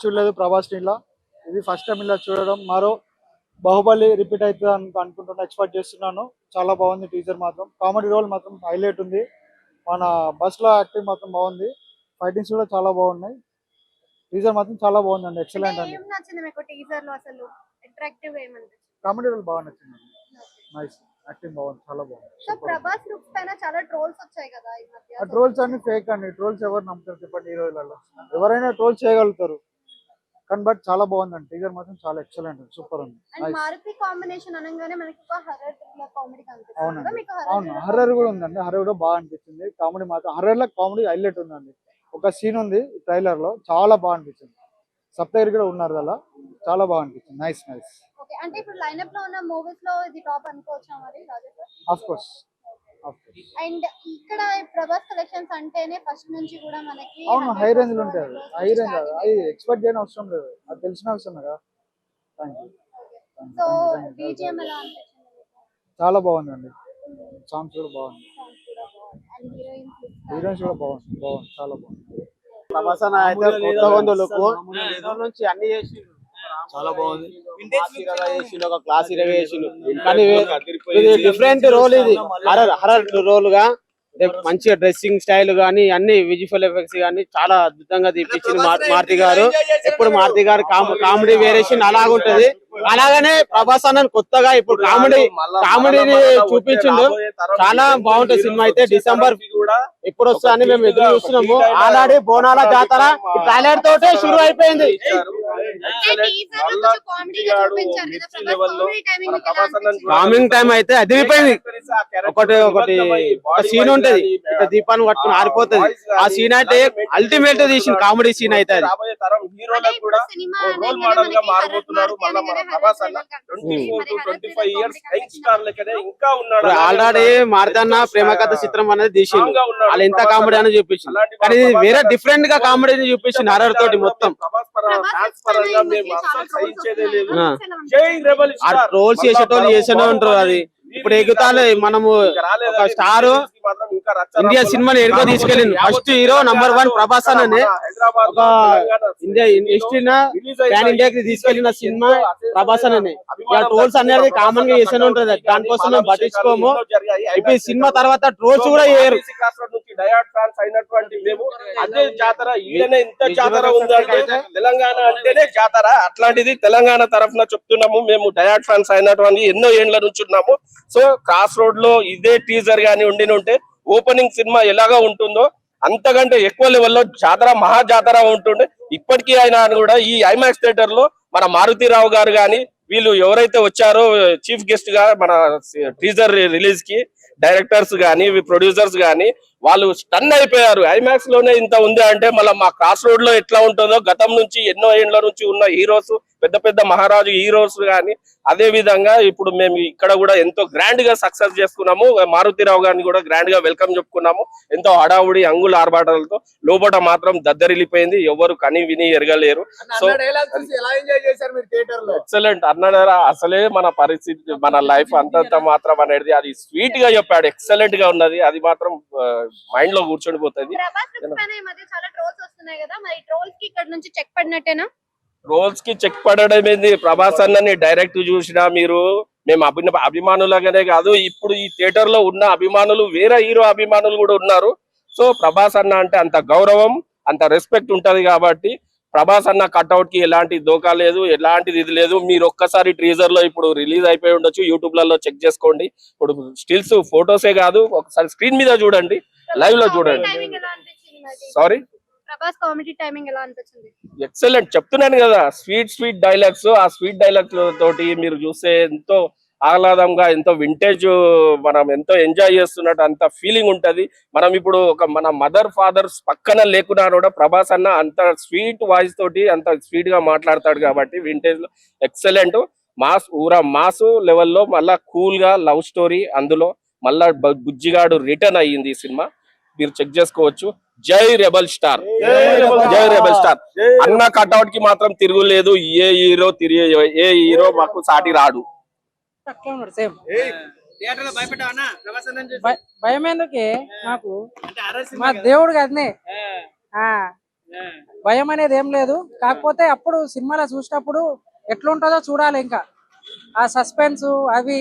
చూడలేదు ప్రభాస్ ఇలా. ఇది ఫస్ట్ టైం ఇలా చూడడం. మరో బాహుబలి రిపీట్ అవుతుంది అనుకుంటున్నా, ఎక్స్పెక్ట్ చేస్తున్నాను. చాలా బాగుంది టీజర్ మాత్రం. కామెడీ రోల్ మాత్రం హైలైట్ ఉంది. మన బస్ లో యాక్టింగ్ మాత్రం బాగుంది. ఫైటింగ్స్ కూడా చాలా బాగున్నాయి. టీజర్ మాత్రం చాలా బాగుందండి, ఎక్సలెంట్ అండి. కామెడీ రోల్ బాగా నచ్చింది. నైస్ యాక్టింగ్ బాగుంది, చాలా బాగుంది. సో ప్రభాస్ లుక్స్ పైన చాలా ట్రోల్స్ వచ్చాయి కదా ఈ మధ్య. ఆ ట్రోల్స్ అన్ని ఫేక్ అండి. ట్రోల్స్ ఎవరు నమ్ముతారు చెప్పండి? ఈ రోజులలో ఎవరైనా ట్రోల్ చేయగలుగుతారు, కానీ బట్ చాలా బాగుందండి. టీజర్ మాత్రం చాలా ఎక్సలెంట్, సూపర్ ఉంది. అండ్ మారుతి కాంబినేషన్ అనగానే మనకి ఒక హర్రర్ థ్రిల్లర్ కామెడీ కనిపిస్తుంది కదా, అవునండి, మీకు అవును. హర్రర్ కూడా ఉందండి. హర్రర్ కూడా బాగా అనిపించింది. కామెడీ మాత్రం హర్రర్ లో కామెడీ హైలైట్ ఉందండి. ఒక సీన్ ఉంది ట్రైలర్ లో, చాలా బాగా అనిపించింది. సప్తగిరి కూడా ఉన్నారు అలా, చాలా బాగా అనిపించింది. Nice nice. ఓకే, అంటే ఇప్పుడు లైనప్ లో ఉన్న మూవీస్ లో ఇది టాప్ అనుకోవచ్చా మరి రాజేశ్వర్? Of course. అండ్ ఇక్కడ ప్రభాస్ కలెక్షన్స్ అంటేనే ఫస్ట్ నుంచి కూడా మనకి అవును, హై రేంజ్ లో ఉంటాయి. హై రేంజ్ అది ఎక్స్పెక్ట్ చేయని అవసరం లేదు, అది తెలిసిన విషయం కదా. Thank you. సో బీజిఎం ఎలా అనిపించింది? చాలా బాగుందండి. సాంగ్స్ కూడా బాగుంది. అండ్ హీరోయిన్స్ కూడా బాగుంది, బాగుంది, చాలా బాగుంది. ప్రభాస్ అన్న అయితే కొత్తగా ఉంది లుక్. నుంచి అన్ని చేసి చాలా బాగుంది. చేసిండు ఒక క్లాస్ హీరోగా చేసిండు, కానీ ఇది డిఫరెంట్ రోల్. ఇది హర్రర్ రోల్ గా మంచిగా డ్రెస్సింగ్ స్టైల్ గానీ అన్ని విజువల్ ఎఫెక్ట్స్ గానీ చాలా అద్భుతంగా తీపించింది మారుతి గారు. ఎప్పుడు మారుతి గారు కామెడీ వేరియేషన్ అలాగుంటది. అలాగనే ప్రభాస్ అన్న కొత్తగా ఇప్పుడు కామెడీని చూపించిండు. చాలా బాగుంటుంది సినిమా. అయితే డిసెంబర్ ఎప్పుడు వస్తా అని మేము ఎదురు చూస్తున్నాము. ఆల్రెడీ బోనాల జాతర ట్రైలర్ తోటే షురు అయిపోయింది. కామింగ్ టైం అయితే అదిరిపోయింది. ఒకటి సీన్ ఉంటది, ఇట్లా దీపాన్ని పట్టుకుని ఆరిపోతుంది. ఆ సీన్ అయితే అల్టిమేట్ తీసిన కామెడీ సీన్ అయితే అది. ఆల్రెడీ మారుతన్న ప్రేమ కథ చిత్రం అనేది తీసిండు, వాళ్ళు ఎంత కామెడీ అని చూపించింది. కానీ వేరే డిఫరెంట్ గా కామెడీని చూపించింది హర్రర్ తోటి మొత్తం. ట్రోల్స్ చేసేటోళ్ళు చేస్తూనే ఉంటారు. అది ఇప్పుడు ఎగుతాలే. మనము ఒక స్టార్ ఇండియా సినిమాని ఎరుగో తీసుకెళ్ళింది. ఫస్ట్ హీరో నంబర్ 1 ప్రభాస్ అనే ఒక ఇండియా ప్యాన్ ఇండియాకి తీసుకెళ్లిన సినిమా ప్రభాస్ అనే. ట్రోల్స్ అనేది కామన్ గా చేస్తూనే ఉంటది, దానికోసం మేము పట్టించుకోము. ఇప్పుడు ఈ సినిమా తర్వాత ట్రోల్స్ కూడా చేయరు. అదే జాతర ఈయన ఇంత జాతర ఉందంటే తెలంగాణ అంటేనే జాతర. అట్లాంటిది తెలంగాణ తరఫున చెప్తున్నాము. మేము డయాడ్ ఫ్యాన్స్ అయినటువంటి ఎన్నో ఏండ్ల నుంచి ఉన్నాము. సో క్రాస్ రోడ్ లో ఇదే టీజర్ గాని ఉంటే ఓపెనింగ్ సినిమా ఎలాగా ఉంటుందో అంతకంటే ఎక్కువ లెవెల్లో జాతర మహా జాతర ఉంటుండే. ఇప్పటికీ ఆయన కూడా ఈ ఐమాక్స్ థియేటర్ లో మన మారుతిరావు గారు గాని వీళ్ళు ఎవరైతే వచ్చారో చీఫ్ గెస్ట్ గా మన టీజర్ రిలీజ్ కి డైరెక్టర్స్ గాని ప్రొడ్యూసర్స్ గాని వాళ్ళు స్టన్ అయిపోయారు. ఐమాక్స్ లోనే ఇంత ఉంది అంటే మళ్ళీ మా క్రాస్ రోడ్ లో ఎట్లా ఉంటుందో గతం నుంచి ఎన్నో ఏండ్ల నుంచి ఉన్న హీరోస్ పెద్ద పెద్ద మహారాజు హీరోస్ గాని అదే విధంగా ఇప్పుడు మేము ఇక్కడ కూడా ఎంతో గ్రాండ్ గా సక్సెస్ చేసుకున్నాము. మారుతిరావు గారిని కూడా గ్రాండ్ గా వెల్కమ్ చెప్పుకున్నాము. ఎంతో హడావుడి అంగుల ఆర్భాటాలతో. లోపల మాత్రం దద్దరిల్లిపోయింది, ఎవరు కని విని ఎరగలేరు. సో ఎక్సలెంట్ అన్నారా. అసలే మన పరిస్థితి మన లైఫ్ అంతంత మాత్రం అనేది అది స్వీట్ గా చెప్పాడు. ఎక్సలెంట్ గా ఉన్నది. అది మాత్రం మైండ్ లో కూర్చొని ట్రోల్స్ కి చెక్ పడడం ఏంది? ప్రభాస్ అన్నని డైరెక్ట్ చూసినా మీరు మేము అభిమానులుగానే కాదు, ఇప్పుడు ఈ థియేటర్ లో ఉన్న అభిమానులు వేరే హీరో అభిమానులు కూడా ఉన్నారు. సో ప్రభాస్ అన్న అంటే అంత గౌరవం అంత రెస్పెక్ట్ ఉంటది కాబట్టి ప్రభాస్ అన్న కట్అవుట్ కి ఎలాంటి దోకా లేదు, ఎలాంటిది ఇది లేదు. మీరు ఒక్కసారి టీజర్ లో ఇప్పుడు రిలీజ్ అయిపోయి ఉండొచ్చు, యూట్యూబ్ లలో చెక్ చేసుకోండి. ఇప్పుడు స్టిల్స్ ఫొటోసే కాదు, ఒకసారి స్క్రీన్ మీద చూడండి, లైవ్ లో చూడండి. సారీ, ప్రభాస్ కామెడీ టైమింగ్ ఎలా అనిపించింది? ఎక్సలెంట్ చెప్తున్నాను కదా, స్వీట్ డైలాగ్స్. ఆ స్వీట్ డైలాగ్స్ తోటి మీరు చూస్తే ఎంతో ఆహ్లాదంగా ఎంతో వింటేజ్ మనం ఎంతో ఎంజాయ్ చేస్తున్నట్టు అంత ఫీలింగ్ ఉంటది. మనం ఇప్పుడు ఒక మన మదర్ ఫాదర్స్ పక్కన లేకున్నా కూడా ప్రభాస్ అన్న అంత స్వీట్ వాయిస్ తోటి అంత స్వీట్ గా మాట్లాడతాడు కాబట్టి వింటేజ్ లో ఎక్సలెంట్. మాస్ లెవెల్లో మళ్ళా కూల్ గా లవ్ స్టోరీ. అందులో మళ్ళా బుజ్జిగాడు రిటర్న్ అయ్యింది ఈ సినిమా, మీరు చెక్ చేసుకోవచ్చు. జై రెబల్ స్టార్, జై రెబల్ స్టార్. అన్న కట్అవుట్ కి మాత్రం తిరుగులేదు. ఏ హీరో మాకు సాటి రాడు. భయం ఎందుకే, మాకు మా దేవుడు కదనే. భయం అనేది ఏం లేదు. కాకపోతే అప్పుడు సినిమాలో చూసినప్పుడు ఎట్లుంటుందో చూడాలి. ఇంకా ఆ సస్పెన్స్ అవి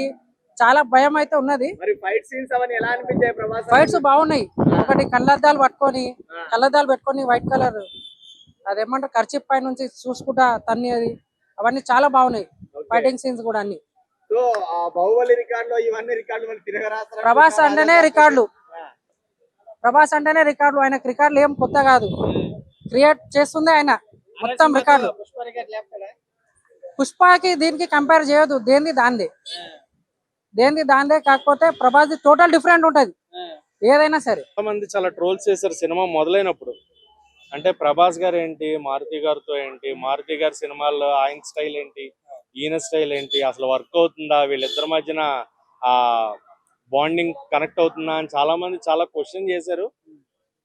చాలా భయం అయితే ఉన్నది. మరి ఫైట్ సీన్స్ అవన్నీ ఎలా అనిపించాయి ప్రభాస్? ఫైట్స్ బాగున్నాయి. ఒకటి కళ్ళద్దాలు పెట్టుకొని వైట్ కలర్ అదేమంటారు కర్చీఫ్ పై నుంచి చూసుకుంటా తన్నేది అవన్నీ చాలా బాగున్నాయి. ఫైటింగ్ సీన్స్ కూడా అన్ని. సో ఆ బాహుబలి రికార్డులో ఇవన్నీ రికార్డులు మళ్ళీ తిరగరాస్తారా? ప్రభాస్ అంటేనే రికార్డులు. ఆయనకు రికార్డులు ఏం కొత్త కాదు, క్రియేట్ చేస్తుంది ఆయన మొత్తం రికార్డులు. పుష్పకి దీనికి కంపేర్ చేయొద్దు, దేంది దాందే. కాకపోతే ప్రభాస్ టోటల్ డిఫరెంట్ ఉంటది ఏదైనా సరే. చాలా మంది చాలా ట్రోల్స్ చేశారు సినిమా మొదలైనప్పుడు. అంటే ప్రభాస్ గారు ఏంటి, మారుతి గారితో ఏంటి, మారుతి గారి సినిమాల్లో ఆయన స్టైల్ ఏంటి, ఈయన స్టైల్ ఏంటి, అసలు వర్క్ అవుతుందా, వీళ్ళిద్దరి మధ్యన ఆ బాండింగ్ కనెక్ట్ అవుతుందా అని చాలా మంది చాలా క్వశ్చన్ చేశారు.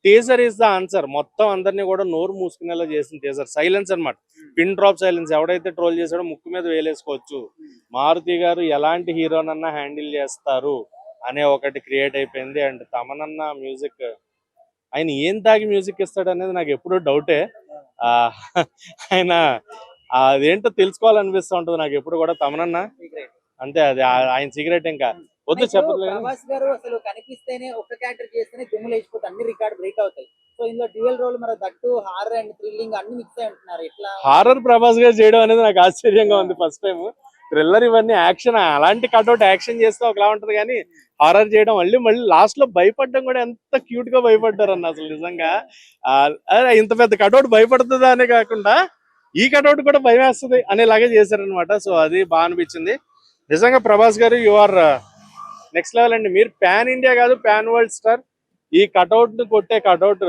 Teaser is the answer. మొత్తం అందరినీ కూడా నోరు మూసుకునేలా చేసిన టీజర్. సైలెన్స్ అన్నమాట, పిన్ డ్రాప్ సైలెన్స్. ఎవడైతే ట్రోల్ చేశాడో ముక్కు మీద వేలేసుకోవచ్చు. మారుతి గారు ఎలాంటి హీరోనన్నా హ్యాండిల్ చేస్తారు అనే ఒకటి క్రియేట్ అయిపోయింది. అండ్ తమనన్న మ్యూజిక్, ఆయన ఏం తాగి మ్యూజిక్ ఇస్తాడు అనేది నాకు ఎప్పుడూ డౌటే. ఆయన అదేంటో తెలుసుకోవాలనిపిస్తూ ఉంటుంది నాకు ఎప్పుడు కూడా. తమనన్న అంతే, అది ఆయన సీక్రెట్. ఇంకా వద్దు చెప్పలేదు. ప్రభాస్ గారు అసలు కనిపిస్తేనే ఒక క్యారెక్టర్ చేస్తేనే దుమ్ములు వేసిపోతే అన్ని రికార్డ్ బ్రేక్ అవుతాయి. సో ఇందులో డ్యూయల్ రోల్ మరి దట్టు హారర్ అండ్ థ్రిల్లింగ్ అన్ని మిక్స్ అయి ఉంటున్నారు. ఎట్లా హారర్ ప్రభాస్ గారు చేయడం అనేది నాకు ఆశ్చర్యంగా ఉంది ఫస్ట్ టైం. థ్రిల్లర్ ఇవన్నీ యాక్షన్, అలాంటి కట్అవుట్ యాక్షన్ చేస్తే ఒకలా ఉంటది, కానీ హారర్ చేయడం మళ్ళీ లాస్ట్ లో భయపడడం కూడా ఎంత క్యూట్ గా భయపడ్డారు అన్న. అసలు నిజంగా ఇంత పెద్ద కట్అవుట్ భయపడుతుందా అనే కాకుండా ఈ కట్అవుట్ కూడా భయం వేస్తుంది అనేలాగే చేశారనమాట. సో అది బాగా అనిపించింది నిజంగా. ప్రభాస్ గారు యు ఆర్ నెక్స్ట్ లెవెల్ అండి. మీరు పాన్ ఇండియా కాదు, పాన్ వరల్డ్ స్టార్. ఈ కట్అవుట్ ను కొట్టే కట్అవుట్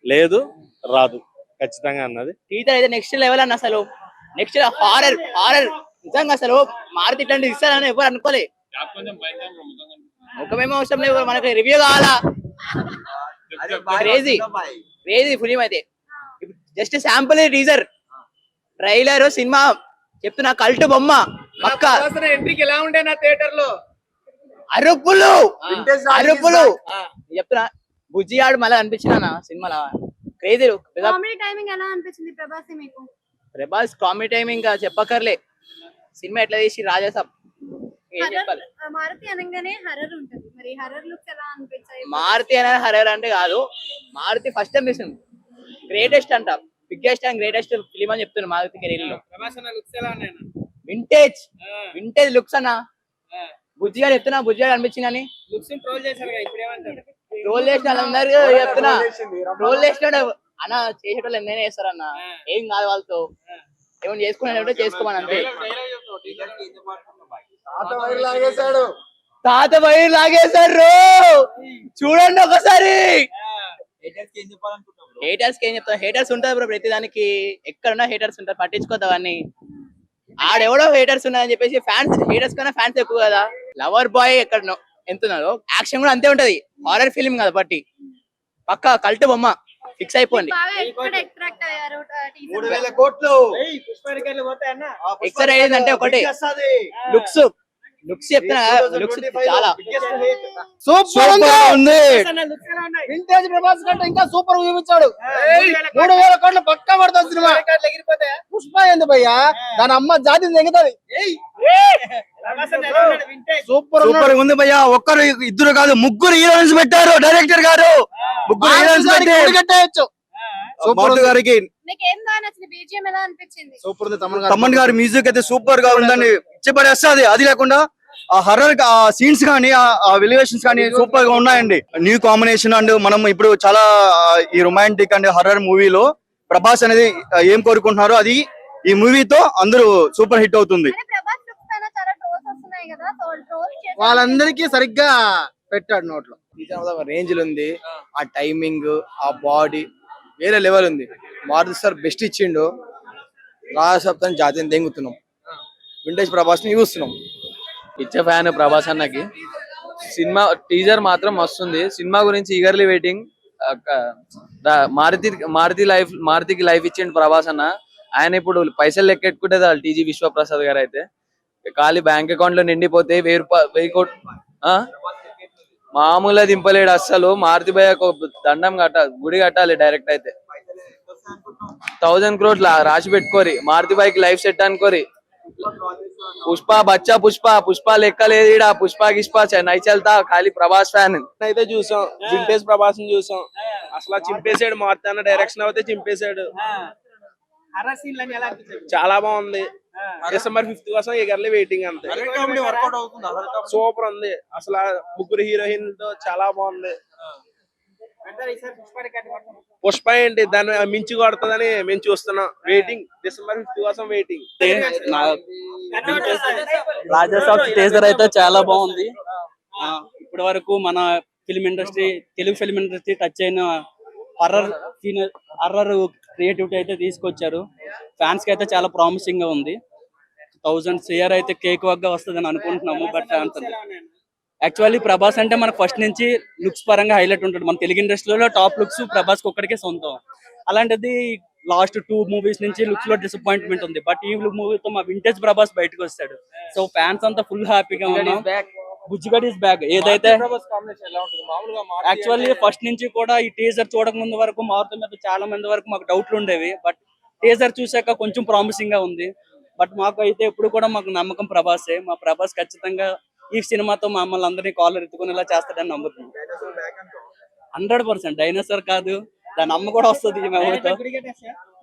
లేదు, రాదు ఖచ్చితంగా అన్నది. టీజర్ అయితే నెక్స్ట్ లెవెల్ అన్న. అసలు నెక్స్ట్ హారర్ నిజంగా అసలు మారుతి ఇట్లాంటి ఇస్తారని ఎవరు అనుకోలే. ముఖమేమో అవసరం లేదు, మనకి రివ్యూ కావాలా. క్రేజీ ఫిలిం అయితే just sample teaser, trailer, cinema చెప్తున్నా కల్ట్ బొమ్మ పక్క. ఎంట్రీకి ఎలా ఉండే నా థియేటర్ లో అరుపులు చెప్తున్నా. బుజ్జి ఆడు మళ్ళీ అనిపించిన సినిమాలో క్రేజీ. కామెడీ టైమింగ్ ఎలా అనిపించింది ప్రభాస్ మీకు? ప్రభాస్ కామెడీ టైమింగ్ ఇంకా చెప్పక్కర్లే. సినిమా ఎట్లా తీసి రాజాసాబ్ ఏం చెప్పాలి. మారుతి అనగానే హర్రర్ ఉంటది, మరి హర్రర్ లుక్స్ ఎలా అనిపించాయి? మారుతి అనేది హర్రర్ అంటే కాదు, మారుతి ఫస్ట్ టైం తీసింది. గ్రేటెస్ట్ అంట, బిగ్గెస్ట్ అండ్ గ్రేటెస్ట్ ఫిలిం అని చెప్తున్నా మారుతి కెరీర్ లో. వింటేజ్ లుక్స్ అన్న. బుజ్జిగా చెప్తున్నా, బుజ్జిగా అనిపించింది అని ట్రోల్ చేసిన వాళ్ళందరూ చెప్తున్నా. ట్రోల్ చేసినాడు అన్న, చేసేటోళ్ళు ఎన్నైనా చేస్తారన్న, ఏం కాదు వాళ్ళతో. ఏమైనా చేసుకునే చేసుకోమని అంతే. తాత వైర్ లాగేశారు చూడండి ఒకసారి. హేటర్స్ కి ఏం చెప్తాను, హేటర్స్ ఉంటారు బ్రో ప్రతి దానికి. ఎక్కడున్నా హేటర్స్ ఉంటారు, పట్టించుకోద్దాం అన్ని. ఆడెవడో హేటర్స్ ఉన్నారని చెప్పేసి హేటర్స్ కన్నా ఫ్యాన్స్ ఎక్కువ కదా. లవర్ బాయ్ ఎక్కడ ఎంత ఉన్నదో యాక్షన్ కూడా అంతే ఉంటది. హారర్ ఫిలిం కదా బట్టి పక్క కల్ట్ బొమ్మ ఫిక్స్ అయిపోండి. ఎక్సర్ అయ్యిందంటే ఒకటి లుక్స్ చెప్తున్నా. లుక్స్ చాలా సూపర్ ఉంది. వింటేజ్ ప్రభాస్ కంటే ఇంకా సూపర్ చూపించాడు. 3,000 కోట్లు పక్కా పడుతుంది సినిమా. పుష్ప ఏంది భయ్యా, దాని అమ్మ జాతి తెగుతుంది. సూపర్ ఉంది భయ్యా. ఒక్కరు ఇద్దరు కాదు, ముగ్గురు హీరోయిన్స్ పెట్టారు డైరెక్టర్ గారు. ముగ్గురు హీరోయిన్స్ పెట్టేయచ్చు. సూపర్ గారికి తమన్ గారి మ్యూజిక్ అయితే సూపర్ గా ఉందని ఇచ్చిపడేస్తుంది. అది లేకుండా ఆ హర్రర్ సీన్స్ కానీ ఆ ఎలివేషన్స్ కానీ సూపర్ గా ఉన్నాయండి. New combination. అండ్ మనం ఇప్పుడు చాలా ఈ రొమాంటిక్ అండ్ హర్రర్ మూవీలో ప్రభాస్ అనేది ఏం కోరుకుంటున్నారో అది ఈ మూవీతో అందరూ సూపర్ హిట్ అవుతుంది. వాళ్ళందరికీ సరిగ్గా పెట్టాడు నోట్లో. రేంజ్ ఉంది, ఆ టైమింగ్, ఆ బాడీ వేరే లెవెల్ ఉంది. మారుతి సార్ బెస్ట్ ఇచ్చిండు. రాజసప్తాన్ని జాతీయం దెంగుతున్నాం. వింటేజ్ ప్రభాస్ ని చూస్తున్నాం. ఇచ్చే ఫ్యాన్ ప్రభాస్ అన్నకి. సినిమా టీజర్ మాత్రం వస్తుంది. సినిమా గురించి ఈగర్లీ వెయిటింగ్. మారుతికి లైఫ్ ఇచ్చిండు ప్రభాస్ అన్న. ఆయన ఇప్పుడు పైసలు లెక్కెట్టుకుంటే చాలు. టీజీ విశ్వప్రసాద్ గారు అయితే ఖాళీ బ్యాంక్ అకౌంట్ లో నిండిపోతే 1000 కోట్లు మామూలుగా దింపలేడు అస్సలు. మారుతి భయ్య దండం గుడి కట్టాలి డైరెక్ట్ అయితే. 1000 crores రాసి పెట్టుకోరి, మారుతి బైక్ లైఫ్ సెట్ అనుకోరి. పుష్ప బచ్చా పుష్ప లెక్క లేదు ఈడ, పుష్ప గిష్ప నై చల్తా, ఖాళీ ప్రభాస్ ఫ్యాన్. అయితే చూసాం, వింటేజ్ ప్రభాస్ ని చూసాం, అసలు చింపేశాడు. మారుతి అన్న డైరెక్షన్ అయితే చింపేశాడు. చాలా బాగుంది. December 5th కోసం ఎగర్లీ వెయిటింగ్ అంతే. సూపర్ ఉంది అసలు, ముగ్గురు హీరోయిన్ తో చాలా బాగుంది. పుష్ప ఏంటి దాన్ని మించి కొడుతుందని మేము చూస్తున్నాం. వెయిటింగ్, December 5th కోసం వెయిటింగ్. రాజాసాబ్ టీజర్ అయితే చాలా బాగుంది. ఇప్పటి వరకు మన film industry, Telugu film industry touch అయిన హర్రర్ క్రియేటివిటీ అయితే తీసుకొచ్చారు. ఫ్యాన్స్ కి అయితే చాలా ప్రామిసింగ్ గా ఉంది. 1000 CR అయితే కేక్ గా వస్తుందని అనుకుంటున్నాము. బట్ యాక్చువల్లీ ప్రభాస్ అంటే మనకు ఫస్ట్ నుంచి లుక్స్ పరంగా హైలైట్ ఉంటాడు. మన తెలుగు ఇండస్ట్రీలో టాప్ లుక్స్ ప్రభాస్ ఒక్కడికే సొంతం. అలాంటిది లాస్ట్ 2 మూవీస్ నుంచి లుక్స్ లో డిసప్పాయింట్మెంట్ ఉంది. బట్ ఈ మూవీతో మా వింటేజ్ ప్రభాస్ బయటకు వస్తాడు. సో ఫ్యాన్స్ అంతా ఫుల్ హ్యాపీగా ఉన్నాం. బుజ్జిగడ్ ఈస్ బ్యాక్. ఏదైతే యాక్చువల్లీ ఫస్ట్ నుంచి కూడా ఈ టీజర్ చూడక ముందు వరకు మారుతి మీద చాలా మంది వరకు మాకు డౌట్లు ఉండేవి. బట్ టీజర్ చూసాక కొంచెం ప్రామిసింగ్ గా ఉంది. బట్ మాకు అయితే ఎప్పుడు కూడా మాకు నమ్మకం ప్రభాసే. మా ప్రభాస్ ఖచ్చితంగా ఈ సినిమాతో మమ్మల్ని అందరినీ కాలర్ ఎత్తుకునేలా చేస్తాడని నమ్ముతున్నాం. 100% డైనోసార్ కాదు, దాని అమ్మ కూడా వస్తుంది ఈ మూవీతో.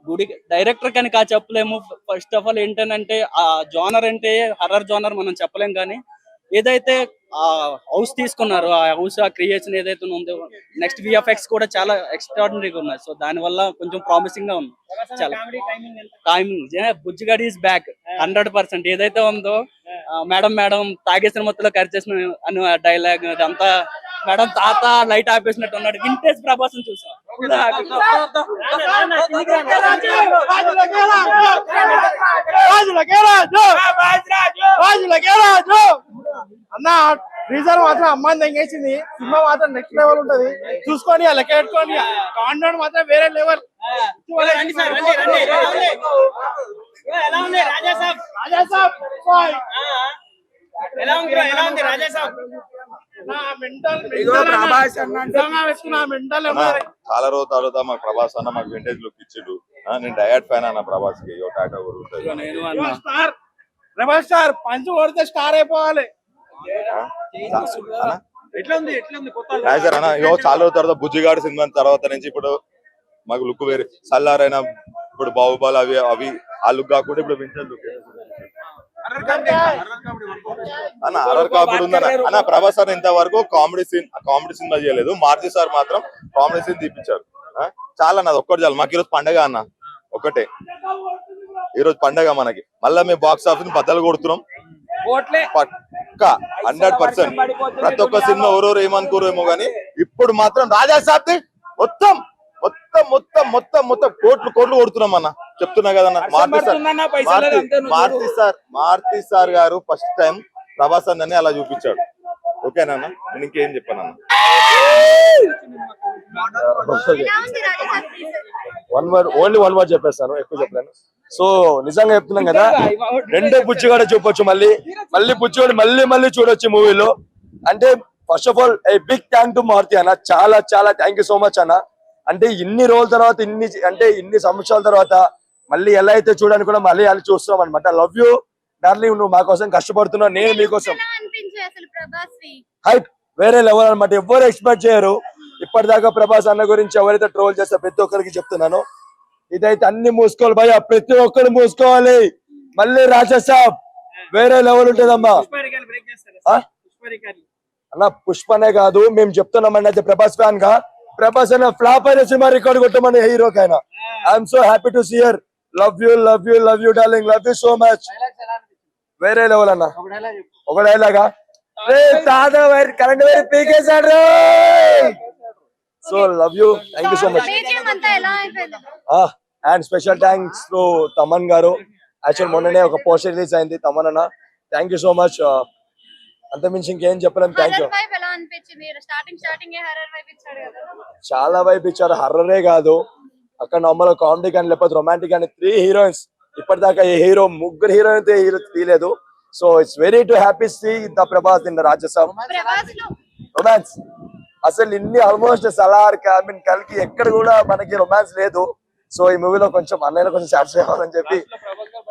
గుడి డైరెక్టర్ కానీ చెప్పలేము. ఫస్ట్ ఆఫ్ ఆల్ ఏంటంటే ఆ జోనర్ అంటే హర్రర్ జోనర్ మనం చెప్పలేం. కానీ ఏదైతే ఆ హౌస్ తీసుకున్నారు, ఆ హౌస్ ఆ క్రియేషన్ ఏదైతే ఉందో, నెక్స్ట్ VFX కూడా చాలా ఎక్స్ట్రాడినరీగా ఉన్నాయి. సో దాని వల్ల కొంచెం ప్రామిసింగ్ గా ఉంది. చాలా టైమింగ్ బుజ్జిగాడ్ ఈస్ బ్యాక్ 100%. ఏదైతే ఉందో మేడం తాగేసిన మొత్తంలో ఖర్చేసిన అని డైలాగ్ అదంతా, మేడం తాత లైట్ ఆపేసినట్టు ఉన్నాడు. వింటేజ్ ప్రభాస్ చూసాం. అన్న రీజన్ మాత్రం అమ్మాయిని తెంగేసింది. సినిమా మాత్రం నెక్స్ట్ లెవెల్ ఉంటది. చూసుకొని లెక్క పెట్టుకోండి. కాండౌన్ మాత్రం వేరే లెవెల్. చాలా రోజుల తర్వాత మాకు ప్రభాస్ అన్న మాకు వింటేజ్ లుక్ ఇచ్చిండు. నేను డయాడ్ ఫ్యాన్ అన్న ప్రభాస్ కి. టాటా కూడా ఉంటుంది. రెబల్ స్టార్ పంచు కొడితే స్టార్ అయిపోవాలి. చాలా రోజుల తర్వాత బుజ్జిగాడు సినిమా తర్వాత నుంచి ఇప్పుడు మాకు లుక్ వేరే. సల్లారైనా ఇప్పుడు బాహుబలి అవి ఆ లుక్ కాకుండా ఇప్పుడు వింటేజ్ లుక్ అన్న. హర్రర్ కాపుడు ఉందన్న. అన్న ప్రభాస్ సార్ ఇంతవరకు కామెడీ సినిమా చేయలేదు. మారుతి సార్ మాత్రం కామెడీ సీన్ తీపించారు. చాలా అన్నది ఒక్కటి చాలు మాకు. ఈరోజు పండగ అన్న, ఒకటే ఈరోజు పండగ మనకి. మళ్ళా మేము బాక్స్ ఆఫీస్ బద్దలు కొడుతున్నాం పక్కా 100%. ప్రతి ఒక్క సినిమా ఎవరెవరు ఏమనుకోరు ఏమో గానీ ఇప్పుడు మాత్రం రాజా సాబ్ మొత్తం మొత్తం మొత్తం మొత్తం మొత్తం కోట్లు కొడుతున్నాం అన్న. చెప్తున్నా కదన్న. మారుతి సార్ గారు ఫస్ట్ టైం ప్రభాస్ అన్నని అలా చూపించాడు. ఓకేనా? నేను ఇంకేం చెప్పాను అన్న. ఓన్లీ వన్ వర్డ్ చెప్పేస్తాను, ఎక్కువ చెప్పలేను. సో నిజంగా చెప్తున్నాం కదా, రెండో బుచ్చిగాడ చూపొచ్చు. మళ్ళీ బుచ్చిగాడు మళ్ళీ చూడొచ్చు మూవీలో. అంటే first of all a big thank to Maruthi అన్న. చాలా చాలా థ్యాంక్ యూ సో మచ్ అన్న. అంటే ఇన్ని రోజుల తర్వాత, ఇన్ని సంవత్సరాల తర్వాత మళ్ళీ ఎలా అయితే చూడడానికి కూడా మళ్ళీ అలా చూస్తున్నాం అనమాట. లవ్ యూ డార్లింగ్, నువ్వు మా కోసం కష్టపడుతున్నావు, నేను మీకోసం. హైప్ వేరే లెవెల్ అనమాట. ఎవరు ఎక్స్పెక్ట్ చేయరు. ఇప్పటిదాకా ప్రభాస్ అన్న గురించి ఎవరైతే ట్రోల్ చేస్తే ప్రతి ఒక్కరికి చెప్తున్నాను, ఇదైతే అన్ని మూసుకోవాలి భయ, ప్రతి ఒక్కరు మూసుకోవాలి. మళ్ళీ రాజా సాబ్ వేరే లెవెల్ ఉంటుందమ్మా అన్న. పుష్పనే కాదు మేము చెప్తున్నామని అయితే ప్రభాస్ ఫ్యాన్ గా, ప్రభాస్ అన్న ఫ్లాప్ అయిన సినిమా రికార్డు కొట్టమని హీరోకైనా. I'm so happy to see here. Love you love you love you darling, love you so much. వేరే లెవెల్ అన్న. ఒక డైలాగా కరెంట్ వేరే పీకేశాడు. So love you, thank you so much. And special thanks to Thaman garu. Actual మొన్ననే ఒక poster release అయింది. తమన్ అన్న థ్యాంక్ యూ సో మచ్. అంత మించి ఇంకేం చెప్పలేం. Thank you. చాలా వైపు ఇచ్చారు. హర్రరే కాదు, అక్కడ నార్మల్ కామెడీ కానీ లేకపోతే రొమాంటిక్ కానీ 3 హీరోయిన్స్. ఇప్పటిదాకా ఏ హీరో 3 హీరోయిన్ తీయలేదు. So it's very to happy see the Prabhas in the Raja Saab romance. అసలు ఇన్ని ఆల్మోస్ట్ సలార్, కల్కి ఎక్కడ కూడా మనకి రొమాన్స్ లేదు. సో ఈ మూవీలో కొంచెం అన్నయ్య కొంచెం సాటిస్ఫై అవ్వాలని చెప్పి ప్రభాస్ గారు